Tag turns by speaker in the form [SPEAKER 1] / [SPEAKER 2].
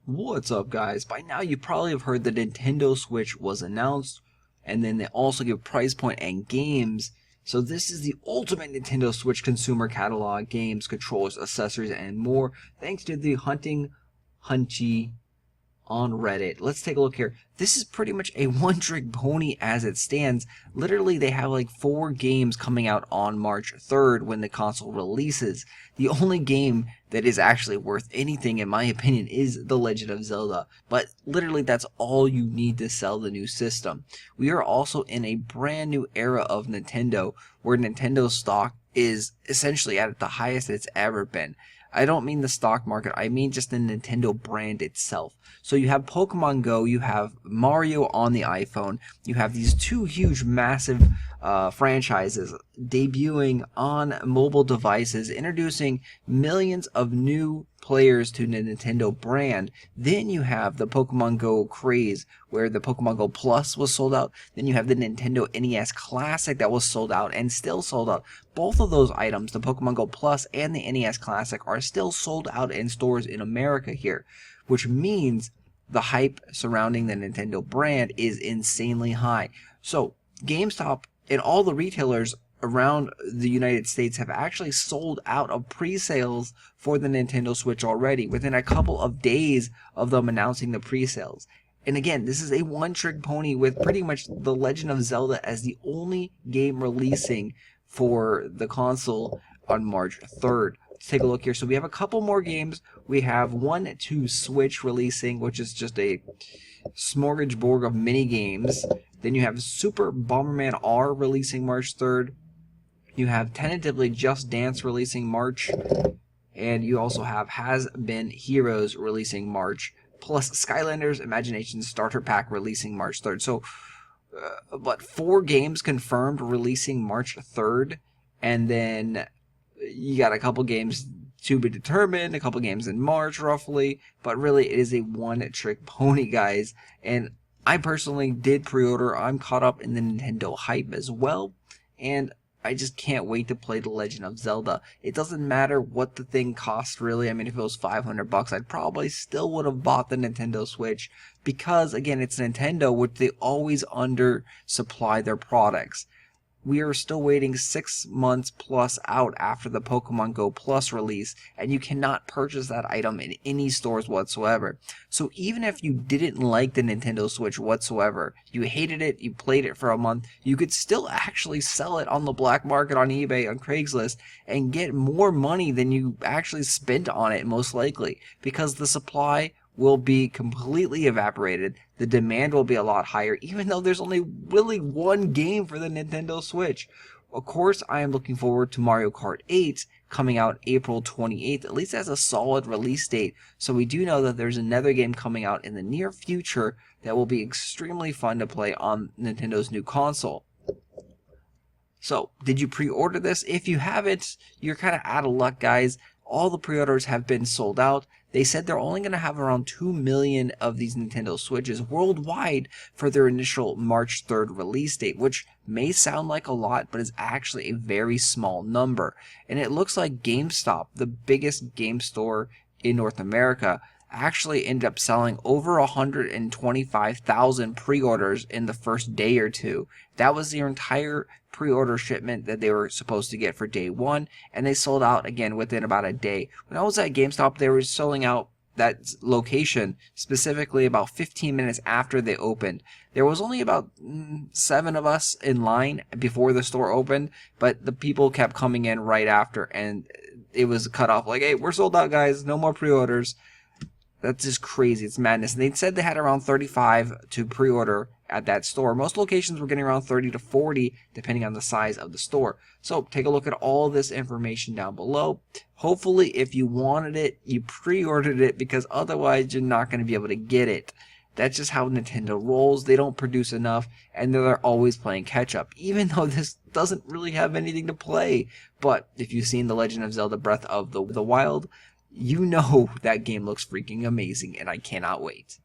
[SPEAKER 1] What's up, guys? By now you probably have heard the Nintendo Switch was announced, and then they also give price point and games. So this is the ultimate Nintendo Switch consumer catalog: games, controllers, accessories, and more, thanks to the Hunting Hunchy on Reddit. Let's take a look here. This is pretty much a one-trick pony as it stands. Literally, they have like 4 games coming out on March 3rd when the console releases. The only game that is actually worth anything, in my opinion, is The Legend of Zelda. But literally, that's all you need to sell the new system. We are also in a brand new era of Nintendo, where Nintendo stock is essentially at the highest it's ever been. I don't mean the stock market, I mean just the Nintendo brand itself. So you have Pokemon Go, you have Mario on the iPhone, you have these 2 huge, massive franchises debuting on mobile devices, introducing millions of new players to the Nintendo brand. Then you have the Pokemon Go craze, where the Pokemon Go Plus was sold out. Then you have the Nintendo NES Classic that was sold out and still sold out. Both of those items, the Pokemon Go Plus and the NES Classic, are still sold out in stores in America here, which means the hype surrounding the Nintendo brand is insanely high. So GameStop and all the retailers around the United States have actually sold out of pre-sales for the Nintendo Switch already within a couple of days of them announcing the pre-sales. And again, this is a one-trick pony with pretty much The Legend of Zelda as the only game releasing for the console on March 3rd. Let's take a look here. So we have a couple more games. We have 1 to Switch releasing, which is just a smorgasbord of mini games. Then you have Super Bomberman R releasing March 3rd. You have tentatively Just Dance releasing March. And you also have Has Been Heroes releasing March. Plus Skylanders Imagination Starter Pack releasing March 3rd. So, but 4 games confirmed releasing March 3rd. And then you got a couple games to be determined, a couple games in March roughly. But really, it is a one-trick pony, guys. And I personally did pre-order. I'm caught up in the Nintendo hype as well, and I just can't wait to play The Legend of Zelda. It doesn't matter what the thing costs, really. I mean, if it was $500, I'd probably still would have bought the Nintendo Switch because, again, it's Nintendo, which they always undersupply their products. We are still waiting 6 months plus out after the Pokemon Go Plus release, and you cannot purchase that item in any stores whatsoever. So even if you didn't like the Nintendo Switch whatsoever, you hated it, you played it for a month, you could still actually sell it on the black market, on eBay, on Craigslist, and get more money than you actually spent on it, most likely, because the supply will be completely evaporated. The demand will be a lot higher, even though there's only really 1 game for the Nintendo Switch. Of course, I am looking forward to Mario Kart 8 coming out April 28th, at least as a solid release date. So we do know that there's another game coming out in the near future that will be extremely fun to play on Nintendo's new console. So, did you pre-order this? If you haven't, you're kind of out of luck, guys. All the pre-orders have been sold out. They said they're only going to have around 2 million of these Nintendo Switches worldwide for their initial March 3rd release date, which may sound like a lot, but is actually a very small number. And it looks like GameStop, the biggest game store in North America, actually ended up selling over 125,000 pre-orders in the first day or two. That was their entire pre-order shipment that they were supposed to get for day 1, and they sold out again within about a day. When I was at GameStop, they were selling out that location specifically about 15 minutes after they opened. There was only about 7 of us in line before the store opened, but the people kept coming in right after, and it was cut off like, hey, we're sold out, guys, no more pre-orders. That's just crazy. It's madness. And they said they had around 35 to pre-order at that store. Most locations were getting around 30 to 40, depending on the size of the store. So take a look at all this information down below. Hopefully, if you wanted it, you pre-ordered it, because otherwise you're not going to be able to get it. That's just how Nintendo rolls. They don't produce enough, and they're always playing catch-up, even though this doesn't really have anything to play. But if you've seen The Legend of Zelda Breath of the Wild, you know that game looks freaking amazing, and I cannot wait.